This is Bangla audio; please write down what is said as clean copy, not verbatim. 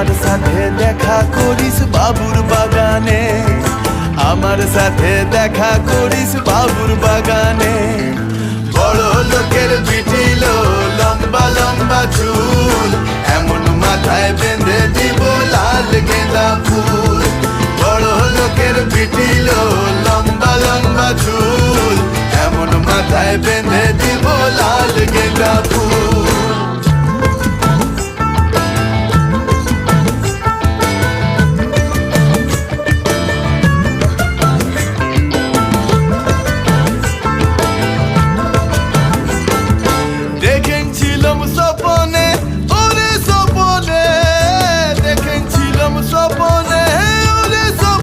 আমার সাথে দেখা করিস বাবুর বাগানে, আমার সাথে দেখা করিস বাবুর বাগানে। বড় লোকের পিটিল লম্বা লম্বা চুল, এমন মাথায় বেঁধে দিব লাল গেঁদা ফুল। বড় লোকের পিটিল লম্বা লম্বা চুল, এমন মাথায় বেঁধে দিব লাল গেঁদা